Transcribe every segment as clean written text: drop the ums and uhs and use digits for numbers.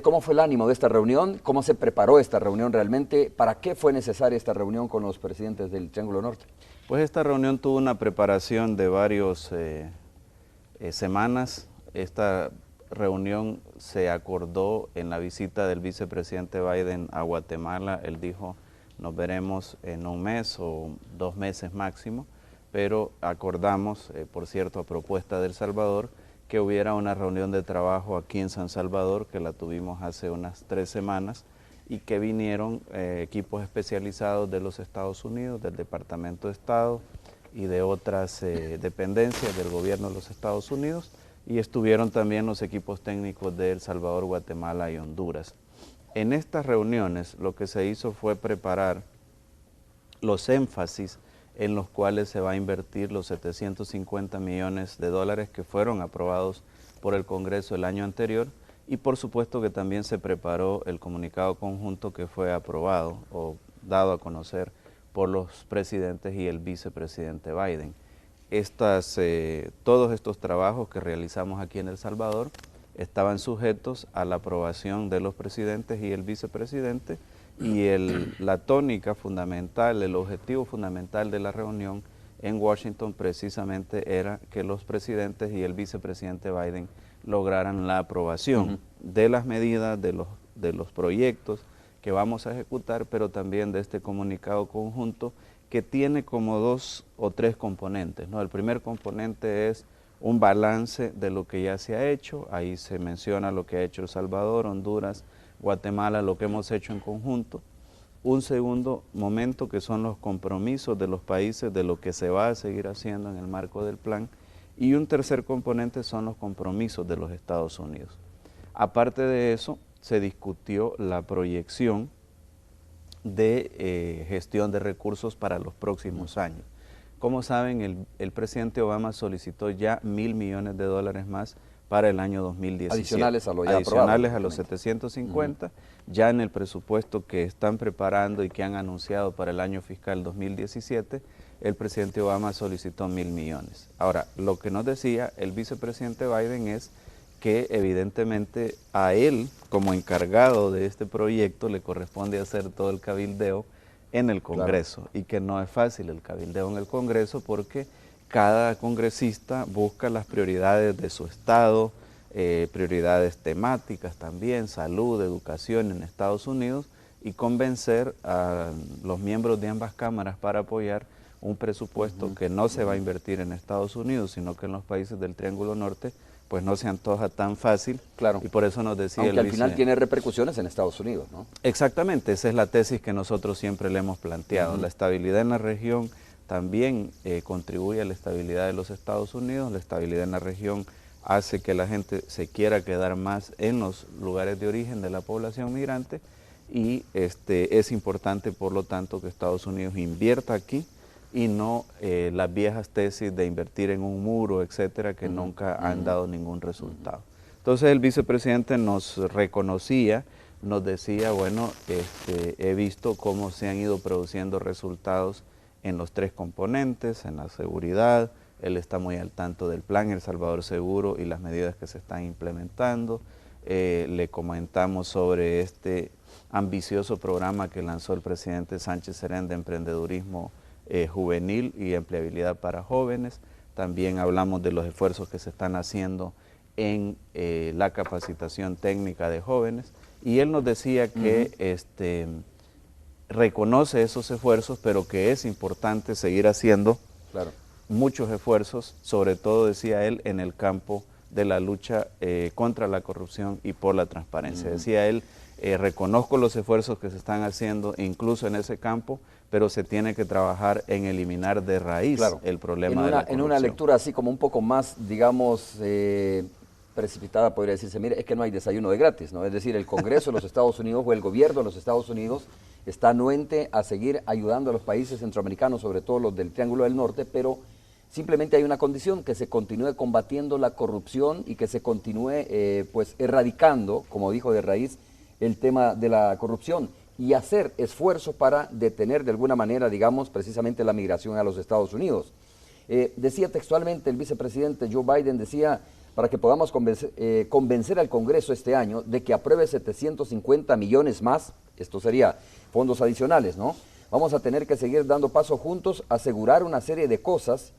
¿Cómo fue el ánimo de esta reunión? ¿Cómo se preparó esta reunión realmente? ¿Para qué fue necesaria esta reunión con los presidentes del Triángulo Norte? Pues esta reunión tuvo una preparación de varias semanas. Esta reunión se acordó en la visita del vicepresidente Biden a Guatemala. Él dijo, nos veremos en un mes o 2 meses máximo, pero acordamos, por cierto, a propuesta de El Salvador, que hubiera una reunión de trabajo aquí en San Salvador, que la tuvimos hace unas 3 semanas, y que vinieron equipos especializados de los Estados Unidos, del Departamento de Estado y de otras dependencias del gobierno de los Estados Unidos, y estuvieron también los equipos técnicos de El Salvador, Guatemala y Honduras. En estas reuniones lo que se hizo fue preparar los énfasis en los cuales se va a invertir los 750 millones de dólares que fueron aprobados por el Congreso el año anterior, y por supuesto que también se preparó el comunicado conjunto que fue aprobado o dado a conocer por los presidentes y el vicepresidente Biden. Todos estos trabajos que realizamos aquí en El Salvador estaban sujetos a la aprobación de los presidentes y el vicepresidente, y la tónica fundamental, el objetivo fundamental de la reunión en Washington precisamente era que los presidentes y el vicepresidente Biden lograran la aprobación de las medidas, de los proyectos que vamos a ejecutar, pero también de este comunicado conjunto que tiene como 2 o 3 componentes, ¿no? El primer componente es un balance de lo que ya se ha hecho. Ahí se menciona lo que ha hecho El Salvador, Honduras, Guatemala, lo que hemos hecho en conjunto. Un segundo momento que son los compromisos de los países de lo que se va a seguir haciendo en el marco del plan. Y un tercer componente son los compromisos de los Estados Unidos. Aparte de eso, se discutió la proyección de gestión de recursos para los próximos años. Como saben, el presidente Obama solicitó ya $1.000 millones de dólares más para el año 2017. Adicionales a lo ya Adicionales aprobado, a los 750, ya en el presupuesto que están preparando y que han anunciado para el año fiscal 2017, el presidente Obama solicitó 1.000 millones. Ahora, lo que nos decía el vicepresidente Biden es que evidentemente a él, como encargado de este proyecto, le corresponde hacer todo el cabildeo en el Congreso, claro, y que no es fácil el cabildeo en el Congreso porque cada congresista busca las prioridades de su estado, prioridades temáticas también, salud, educación en Estados Unidos, y convencer a los miembros de ambas cámaras para apoyar un presupuesto que no se va a invertir en Estados Unidos, sino que en los países del Triángulo Norte, pues no se antoja tan fácil, claro, y por eso nos decía aunque al final tiene repercusiones en Estados Unidos, ¿no? Exactamente, esa es la tesis que nosotros siempre le hemos planteado. La estabilidad en la región también contribuye a la estabilidad de los Estados Unidos. La estabilidad en la región hace que la gente se quiera quedar más en los lugares de origen de la población migrante, y es importante, por lo tanto, que Estados Unidos invierta aquí y no las viejas tesis de invertir en un muro, etcétera, que nunca han dado ningún resultado. Entonces el vicepresidente nos reconocía, nos decía, bueno, he visto cómo se han ido produciendo resultados en los 3 componentes, en la seguridad. Él está muy al tanto del plan El Salvador Seguro y las medidas que se están implementando. Le comentamos sobre este ambicioso programa que lanzó el presidente Sánchez Serén de emprendedurismo juvenil y empleabilidad para jóvenes. También hablamos de los esfuerzos que se están haciendo en la capacitación técnica de jóvenes, y él nos decía que reconoce esos esfuerzos, pero que es importante seguir haciendo muchos esfuerzos, sobre todo, decía él, en el campo de la lucha contra la corrupción y por la transparencia. Decía él, reconozco los esfuerzos que se están haciendo incluso en ese campo, pero se tiene que trabajar en eliminar de raíz el problema de la corrupción. En una lectura así como un poco más, digamos, precipitada, podría decirse, mire, es que no hay desayuno de gratis, ¿no? Es decir, el Congreso de los Estados Unidos o el gobierno de los Estados Unidos está anuente a seguir ayudando a los países centroamericanos, sobre todo los del Triángulo del Norte, pero simplemente hay una condición: que se continúe combatiendo la corrupción y que se continúe pues erradicando, como dijo, de raíz el tema de la corrupción, y hacer esfuerzos para detener de alguna manera, digamos, precisamente la migración a los Estados Unidos. Decía textualmente el vicepresidente Joe Biden, decía, para que podamos convencer al Congreso este año de que apruebe 750 millones más, esto sería fondos adicionales, ¿no? Vamos a tener que seguir dando paso juntos, asegurar una serie de cosas,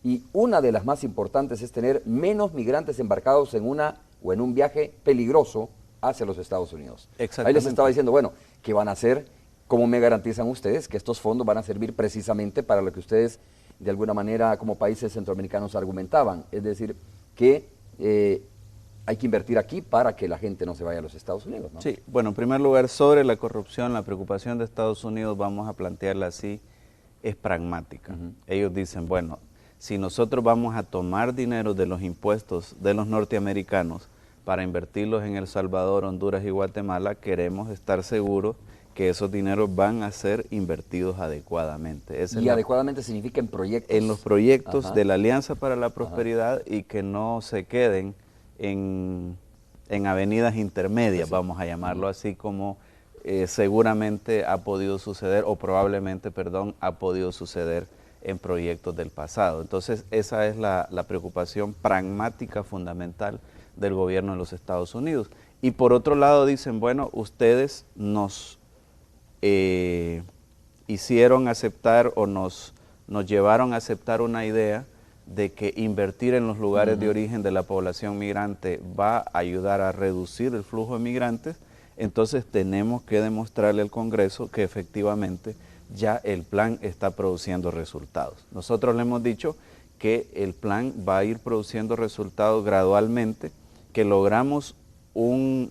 y una de las más importantes es tener menos migrantes embarcados en un viaje peligroso hacia los Estados Unidos. Ahí les estaba diciendo, bueno, ¿qué van a hacer? ¿Cómo me garantizan ustedes que estos fondos van a servir precisamente para lo que ustedes de alguna manera como países centroamericanos argumentaban? Es decir, que hay que invertir aquí para que la gente no se vaya a los Estados Unidos, ¿no? Sí, bueno, en primer lugar, sobre la corrupción, la preocupación de Estados Unidos, vamos a plantearla así, es pragmática. Ellos dicen, bueno, si nosotros vamos a tomar dinero de los impuestos de los norteamericanos para invertirlos en El Salvador, Honduras y Guatemala, queremos estar seguros que esos dineros van a ser invertidos adecuadamente. Y adecuadamente significa en proyectos. En los proyectos de la Alianza para la Prosperidad y que no se queden en avenidas intermedias, vamos a llamarlo así, como seguramente ha podido suceder, o probablemente, perdón, ha podido suceder en proyectos del pasado. Entonces, esa es la preocupación pragmática fundamental del gobierno de los Estados Unidos. Y por otro lado dicen, bueno, ustedes nos hicieron aceptar o nos llevaron a aceptar una idea de que invertir en los lugares de origen de la población migrante va a ayudar a reducir el flujo de migrantes, entonces tenemos que demostrarle al Congreso que efectivamente ya el plan está produciendo resultados. Nosotros le hemos dicho que el plan va a ir produciendo resultados gradualmente, que logramos un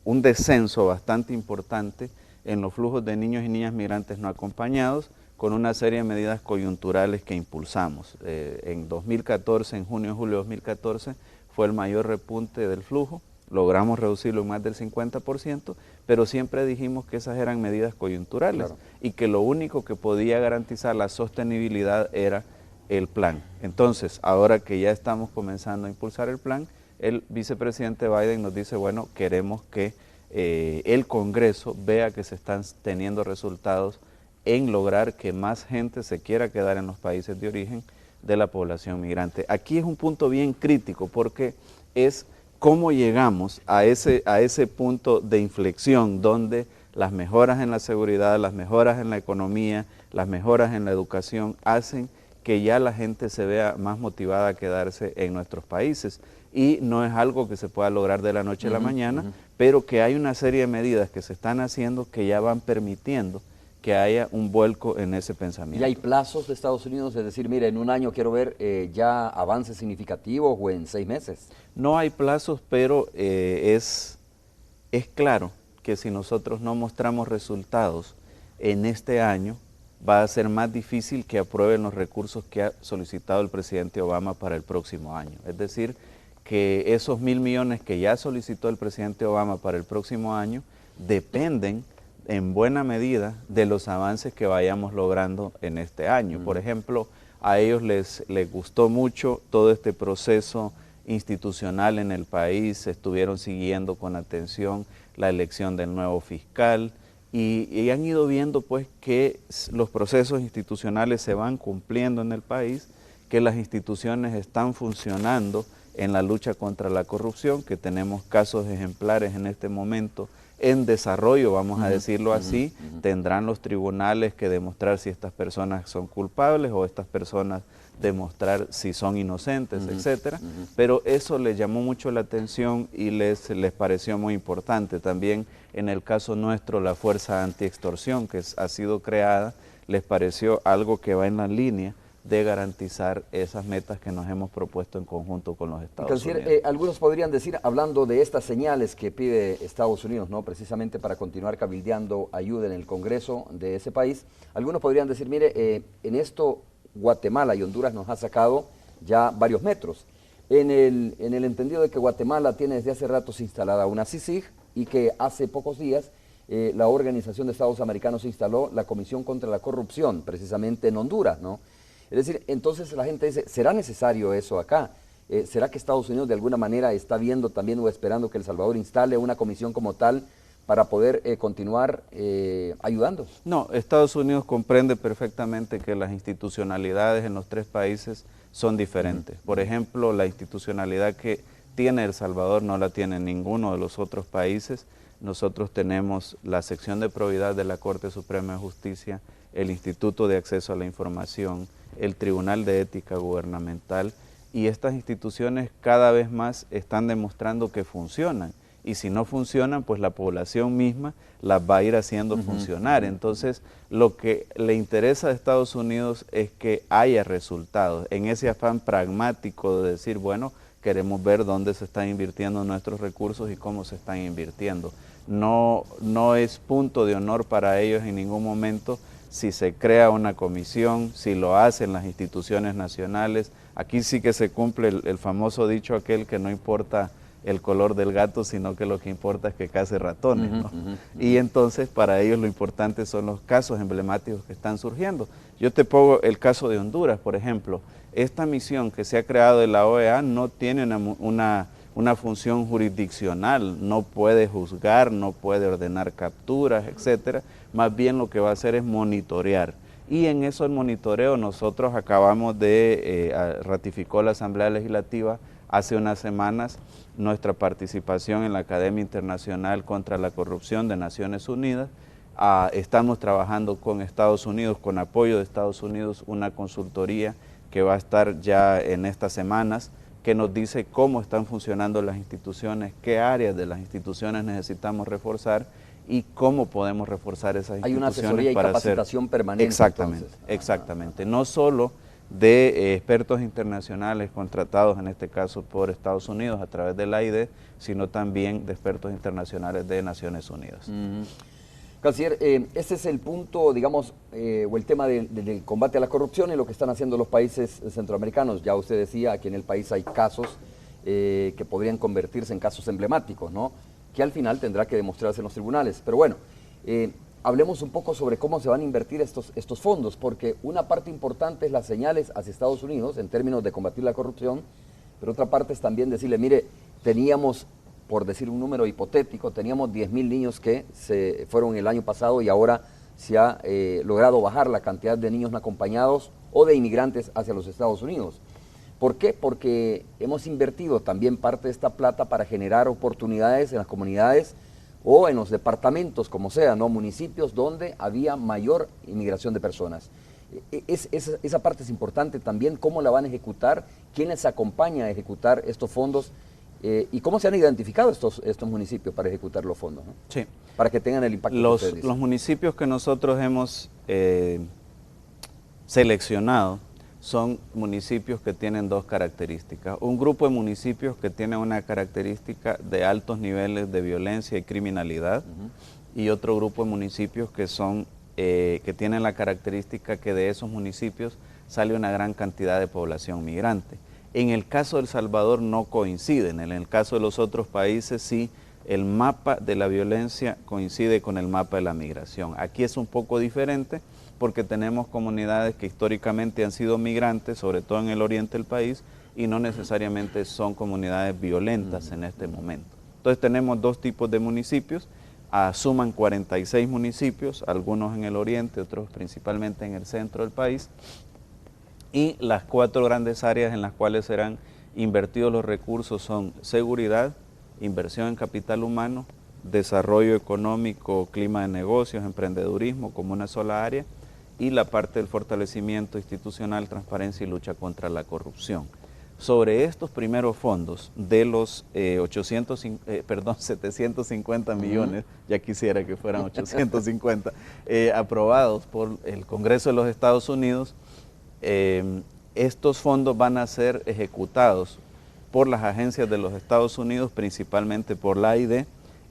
descenso bastante importante en los flujos de niños y niñas migrantes no acompañados, con una serie de medidas coyunturales que impulsamos. En 2014, en junio y julio de 2014, fue el mayor repunte del flujo, logramos reducirlo en más del 50%, pero siempre dijimos que esas eran medidas coyunturales y que lo único que podía garantizar la sostenibilidad era el plan. Entonces, ahora que ya estamos comenzando a impulsar el plan, el vicepresidente Biden nos dice, bueno, queremos que el Congreso vea que se están teniendo resultados en lograr que más gente se quiera quedar en los países de origen de la población migrante. Aquí es un punto bien crítico porque es cómo llegamos a ese punto de inflexión donde las mejoras en la seguridad, las mejoras en la economía, las mejoras en la educación hacen que ya la gente se vea más motivada a quedarse en nuestros países. Y no es algo que se pueda lograr de la noche a la mañana, pero que hay una serie de medidas que se están haciendo que ya van permitiendo que haya un vuelco en ese pensamiento. ¿Y hay plazos de Estados Unidos? Es decir, mire, en un año quiero ver ya avances significativos o en 6 meses. No hay plazos, pero es claro que si nosotros no mostramos resultados en este año, va a ser más difícil que aprueben los recursos que ha solicitado el presidente Obama para el próximo año. Es decir, que esos 1.000 millones que ya solicitó el presidente Obama para el próximo año dependen en buena medida de los avances que vayamos logrando en este año. Por ejemplo, a ellos les gustó mucho todo este proceso institucional en el país, estuvieron siguiendo con atención la elección del nuevo fiscal y han ido viendo pues que los procesos institucionales se van cumpliendo en el país, que las instituciones están funcionando en la lucha contra la corrupción, que tenemos casos ejemplares en este momento en desarrollo, vamos a decirlo así. Tendrán los tribunales que demostrar si estas personas son culpables o estas personas demostrar si son inocentes, etcétera. Pero eso les llamó mucho la atención y les pareció muy importante. También en el caso nuestro, la Fuerza Antiextorsión que ha sido creada, les pareció algo que va en la línea de garantizar esas metas que nos hemos propuesto en conjunto con los Estados Unidos. Algunos podrían decir, hablando de estas señales que pide Estados Unidos, ¿no?, precisamente para continuar cabildeando ayuda en el Congreso de ese país, algunos podrían decir, mire, en esto Guatemala y Honduras nos ha sacado ya varios metros, en el entendido de que Guatemala tiene desde hace ratos instalada una CICIG y que hace pocos días la Organización de Estados Americanos instaló la Comisión contra la Corrupción, precisamente en Honduras, ¿no? Es decir, entonces la gente dice, ¿será necesario eso acá? ¿Será que Estados Unidos de alguna manera está viendo también o esperando que El Salvador instale una comisión como tal para poder continuar ayudando? No, Estados Unidos comprende perfectamente que las institucionalidades en los tres países son diferentes. Por ejemplo, la institucionalidad que tiene El Salvador no la tiene ninguno de los otros países. Nosotros tenemos la sección de probidad de la Corte Suprema de Justicia, el Instituto de Acceso a la Información, el Tribunal de Ética Gubernamental, y estas instituciones cada vez más están demostrando que funcionan. Y si no funcionan, pues la población misma las va a ir haciendo funcionar. Entonces, lo que le interesa a Estados Unidos es que haya resultados, en ese afán pragmático de decir, bueno, queremos ver dónde se están invirtiendo nuestros recursos y cómo se están invirtiendo. No es punto de honor para ellos en ningún momento si se crea una comisión, si lo hacen las instituciones nacionales. Aquí sí que se cumple el famoso dicho aquel que no importa el color del gato, sino que lo que importa es que case ratones, ¿no? Y entonces para ellos lo importante son los casos emblemáticos que están surgiendo. Yo te pongo el caso de Honduras, por ejemplo. Esta misión que se ha creado de la OEA no tiene una función jurisdiccional, no puede juzgar, no puede ordenar capturas, etcétera. Más bien lo que va a hacer es monitorear. Y en eso el monitoreo nosotros acabamos de, ratificó la Asamblea Legislativa hace unas semanas nuestra participación en la Academia Internacional contra la Corrupción de Naciones Unidas. Estamos trabajando con Estados Unidos, con apoyo de Estados Unidos, una consultoría que va a estar ya en estas semanas, que nos dice cómo están funcionando las instituciones, qué áreas de las instituciones necesitamos reforzar y cómo podemos reforzar esas instituciones. Hay una asesoría y capacitación permanente. Exactamente, entonces. Exactamente. No solo de expertos internacionales contratados en este caso por Estados Unidos a través de la AID, sino también de expertos internacionales de Naciones Unidas. Canciller, este es el punto, digamos, o el tema del combate a la corrupción y lo que están haciendo los países centroamericanos. Ya usted decía, aquí en el país hay casos que podrían convertirse en casos emblemáticos, ¿no? Que al final tendrá que demostrarse en los tribunales. Pero bueno, hablemos un poco sobre cómo se van a invertir estos fondos, porque una parte importante es las señales hacia Estados Unidos en términos de combatir la corrupción, pero otra parte es también decirle, mire, teníamos, por decir un número hipotético, teníamos 10.000 niños que se fueron el año pasado y ahora se ha logrado bajar la cantidad de niños no acompañados o de inmigrantes hacia los Estados Unidos. ¿Por qué? Porque hemos invertido también parte de esta plata para generar oportunidades en las comunidades o en los departamentos, como sea, ¿no? Municipios donde había mayor inmigración de personas. Esa parte es importante también, cómo la van a ejecutar, quién les acompaña a ejecutar estos fondos y cómo se han identificado estos municipios para ejecutar los fondos, ¿no? Sí. Para que tengan el impacto que ustedes dicen. Los municipios que nosotros hemos seleccionado son municipios que tienen dos características. Un grupo de municipios que tiene una característica de altos niveles de violencia y criminalidad, y otro grupo de municipios que son que tienen la característica que de esos municipios sale una gran cantidad de población migrante. En el caso de El Salvador no coinciden, en el caso de los otros países sí, el mapa de la violencia coincide con el mapa de la migración. Aquí es un poco diferente porque tenemos comunidades que históricamente han sido migrantes, sobre todo en el oriente del país, y no necesariamente son comunidades violentas en este momento. Entonces tenemos dos tipos de municipios, suman 46 municipios, algunos en el oriente, otros principalmente en el centro del país, y las 4 grandes áreas en las cuales serán invertidos los recursos son seguridad, inversión en capital humano, desarrollo económico, clima de negocios, emprendedurismo como una sola área, y la parte del fortalecimiento institucional, transparencia y lucha contra la corrupción. Sobre estos primeros fondos de los 750 millones, ya quisiera que fueran 850, aprobados por el Congreso de los Estados Unidos, estos fondos van a ser ejecutados por las agencias de los Estados Unidos, principalmente por la AID,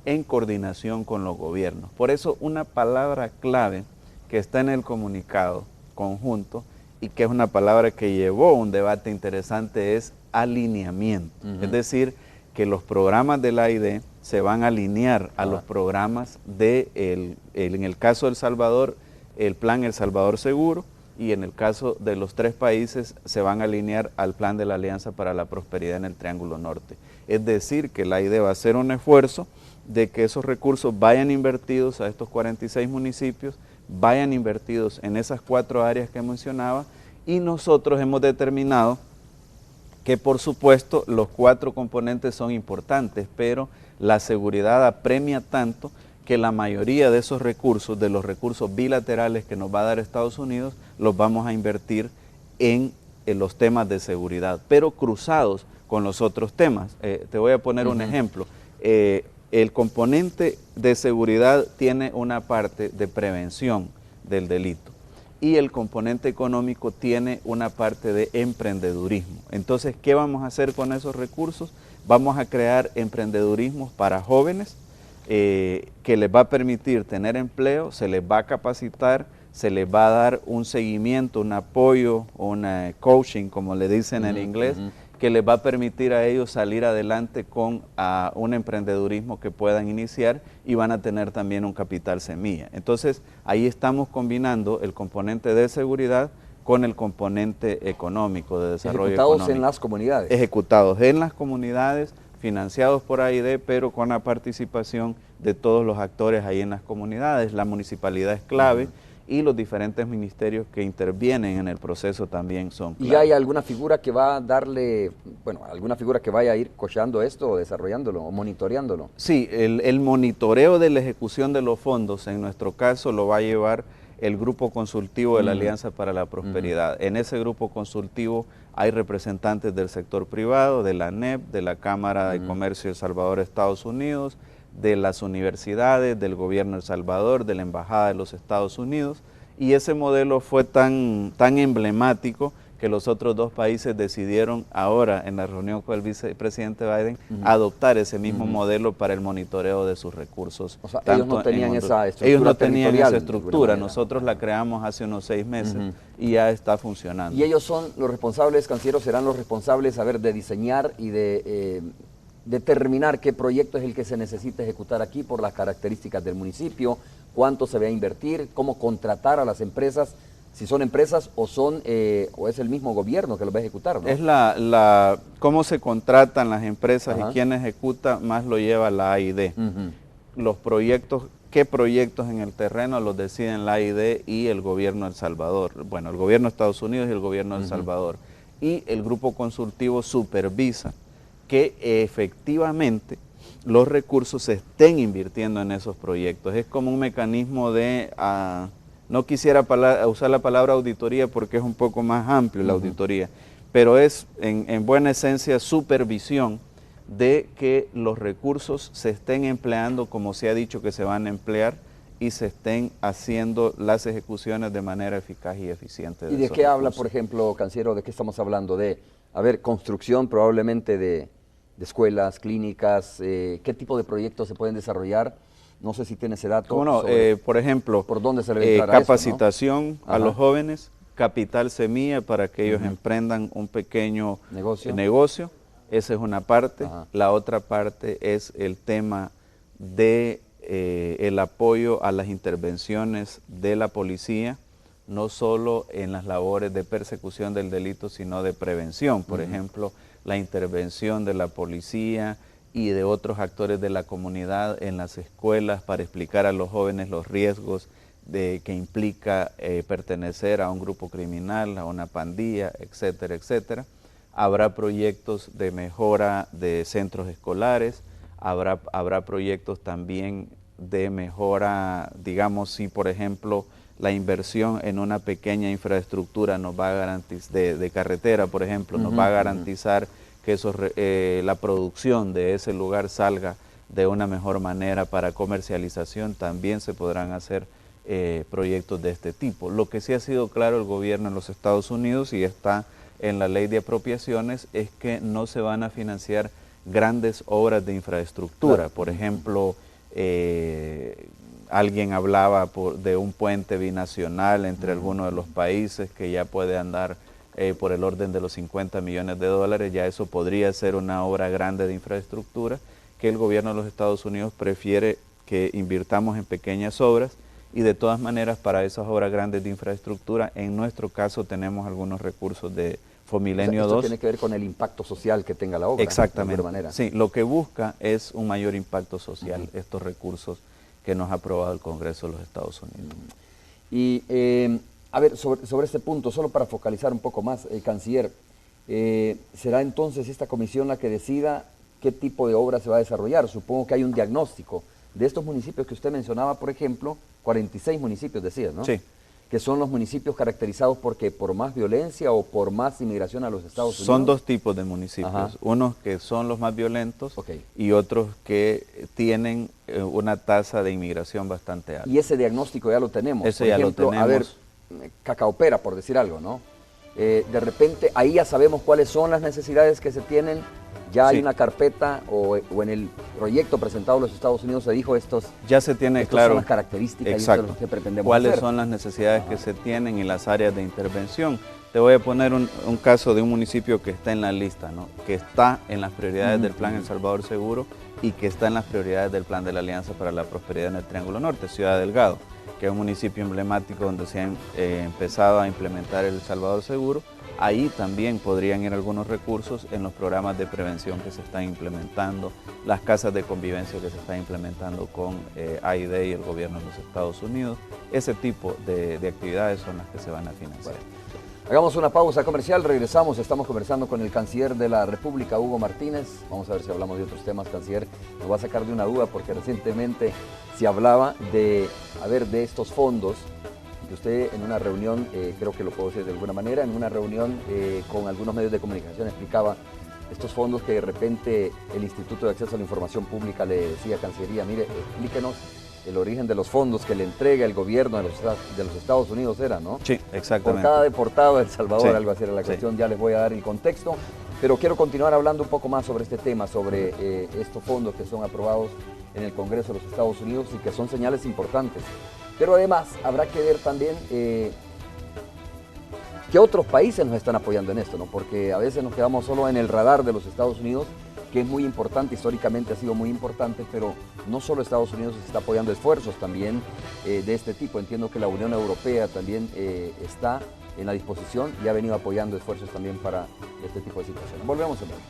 en coordinación con los gobiernos. Por eso una palabra clave que está en el comunicado conjunto y que es una palabra que llevó un debate interesante es alineamiento. Es decir, que los programas de la AID se van a alinear a los programas en el caso de El Salvador, el plan El Salvador Seguro, y en el caso de los 3 países se van a alinear al plan de la Alianza para la Prosperidad en el Triángulo Norte. Es decir, que la AID va a hacer un esfuerzo de que esos recursos vayan invertidos a estos 46 municipios, vayan invertidos en esas 4 áreas que mencionaba, y nosotros hemos determinado que por supuesto los 4 componentes son importantes, pero la seguridad apremia tanto que la mayoría de esos recursos, de los recursos bilaterales que nos va a dar Estados Unidos, los vamos a invertir en los temas de seguridad, pero cruzados con los otros temas. Te voy a poner un ejemplo. El componente de seguridad tiene una parte de prevención del delito y el componente económico tiene una parte de emprendedurismo. Entonces, ¿qué vamos a hacer con esos recursos? Vamos a crear emprendedurismos para jóvenes que les va a permitir tener empleo, se les va a capacitar, se les va a dar un seguimiento, un apoyo, un coaching, como le dicen en inglés, que les va a permitir a ellos salir adelante con un emprendedurismo que puedan iniciar y van a tener también un capital semilla. Entonces, ahí estamos combinando el componente de seguridad con el componente económico, de desarrollo económico. Ejecutados en las comunidades. Ejecutados en las comunidades, financiados por AID, pero con la participación de todos los actores ahí en las comunidades. La municipalidad es clave. Y los diferentes ministerios que intervienen en el proceso también son clave. ¿Y hay alguna figura que va a darle, bueno, alguna figura que vaya a ir coachando esto, o desarrollándolo, o monitoreándolo? Sí, el monitoreo de la ejecución de los fondos, en nuestro caso, lo va a llevar el Grupo Consultivo de la Alianza para la Prosperidad. En ese grupo consultivo hay representantes del sector privado, de la ANEP, de la Cámara de Comercio de El Salvador, Estados Unidos, de las universidades, del gobierno de El Salvador, de la Embajada de los Estados Unidos, y ese modelo fue tan emblemático que los otros 2 países decidieron ahora, en la reunión con el vicepresidente Biden, adoptar ese mismo modelo para el monitoreo de sus recursos. O sea, ellos no tenían esa estructura. Ellos no tenían esa estructura, nosotros la creamos hace unos 6 meses y ya está funcionando. Y ellos son los responsables, cancilleros, serán los responsables, a ver, de diseñar y de determinar qué proyecto es el que se necesita ejecutar aquí por las características del municipio, cuánto se va a invertir, cómo contratar a las empresas, si son empresas o son o es el mismo gobierno que los va a ejecutar, ¿no? Es cómo se contratan las empresas y quién ejecuta, más lo lleva la AID. Los proyectos, qué proyectos en el terreno los deciden la AID y el gobierno de El Salvador. Bueno, el gobierno de Estados Unidos y el gobierno de El Salvador. Y el grupo consultivo supervisa que efectivamente los recursos se estén invirtiendo en esos proyectos. Es como un mecanismo de, no quisiera usar la palabra auditoría porque es un poco más amplio la auditoría, pero es en buena esencia supervisión de que los recursos se estén empleando como se ha dicho que se van a emplear y se estén haciendo las ejecuciones de manera eficaz y eficiente. ¿Y de qué habla, por ejemplo, canciller, de qué estamos hablando? De, a ver, construcción probablemente de escuelas, clínicas, ¿qué tipo de proyectos se pueden desarrollar? No sé si tiene ese dato. ¿Cómo no? Por ejemplo, ¿por dónde se le entrará capacitación eso, ¿no? a los jóvenes, capital semilla para que ellos emprendan un pequeño negocio. Esa es una parte. La otra parte es el tema de el apoyo a las intervenciones de la policía, no solo en las labores de persecución del delito, sino de prevención. Por ejemplo, la intervención de la policía y de otros actores de la comunidad en las escuelas para explicar a los jóvenes los riesgos que implica pertenecer a un grupo criminal, a una pandilla, etcétera, etcétera. Habrá proyectos de mejora de centros escolares, habrá proyectos también de mejora, digamos, si por ejemplo la inversión en una pequeña infraestructura nos va a garantizar, de carretera por ejemplo, nos va a garantizar que la producción de ese lugar salga de una mejor manera para comercialización, también se podrán hacer proyectos de este tipo. Lo que sí ha sido claro el gobierno en los Estados Unidos y está en la ley de apropiaciones es que no se van a financiar grandes obras de infraestructura. Por ejemplo, alguien hablaba de un puente binacional entre algunos de los países que ya puede andar por el orden de los 50 millones de dólares, ya eso podría ser una obra grande de infraestructura que el gobierno de los Estados Unidos prefiere que invirtamos en pequeñas obras y de todas maneras para esas obras grandes de infraestructura, en nuestro caso tenemos algunos recursos de Fomilenio 2. Esto tiene que ver con el impacto social que tenga la obra. Exactamente. De alguna manera. Sí, lo que busca es un mayor impacto social, estos recursos que nos ha aprobado el Congreso de los Estados Unidos. Y, a ver, sobre este punto, solo para focalizar un poco más, canciller, ¿será entonces esta comisión la que decida qué tipo de obra se va a desarrollar? Supongo que hay un diagnóstico de estos municipios que usted mencionaba, por ejemplo, 46 municipios decía, ¿no? Sí. Que son los municipios caracterizados por más violencia o por más inmigración a los Estados Unidos. Son dos tipos de municipios, Ajá. Unos que son los más violentos Okay. y otros que tienen una tasa de inmigración bastante alta. Y ese diagnóstico ya lo tenemos. Ese por ya ejemplo, lo tenemos. A ver, Cacaopera, por decir algo, ¿no? De repente, ahí ya sabemos cuáles son las necesidades que se tienen. Ya hay Sí. una carpeta o en el proyecto presentado a los Estados Unidos se dijo Ya se tiene claro son las características exacto, y esto es lo que pretendemos cuáles hacer. son las necesidades que se tienen y las áreas de intervención. Te voy a poner un caso de un municipio que está en la lista, ¿no? Que está en las prioridades del Plan El Salvador Seguro y que está en las prioridades del Plan de la Alianza para la Prosperidad en el Triángulo Norte, Ciudad Delgado, que es un municipio emblemático donde se ha empezado a implementar el Salvador Seguro. Ahí también podrían ir algunos recursos en los programas de prevención que se están implementando, las casas de convivencia que se están implementando con AID y el gobierno de los Estados Unidos. Ese tipo de actividades son las que se van a financiar. Bueno, hagamos una pausa comercial, regresamos, estamos conversando con el canciller de la República, Hugo Martínez. Vamos a ver si hablamos de otros temas, canciller. Nos va a sacar de una duda porque recientemente se hablaba de estos fondos que usted en una reunión, creo que lo puedo decir de alguna manera, en una reunión con algunos medios de comunicación explicaba estos fondos que de repente el Instituto de Acceso a la Información Pública le decía a Cancillería, mire, explíquenos el origen de los fondos que le entrega el gobierno de los Estados Unidos, era, ¿no? Sí, exactamente. Por cada deportado de El Salvador, Sí, algo así era la cuestión, sí. ya les voy a dar el contexto, pero quiero continuar hablando un poco más sobre este tema, sobre estos fondos que son aprobados en el Congreso de los Estados Unidos y que son señales importantes. Pero además habrá que ver también qué otros países nos están apoyando en esto, ¿no? Porque a veces nos quedamos solo en el radar de los Estados Unidos, que es muy importante, históricamente ha sido muy importante, pero no solo Estados Unidos está apoyando esfuerzos también de este tipo. Entiendo que la Unión Europea también está en la disposición y ha venido apoyando esfuerzos también para este tipo de situaciones. Volvemos en breve.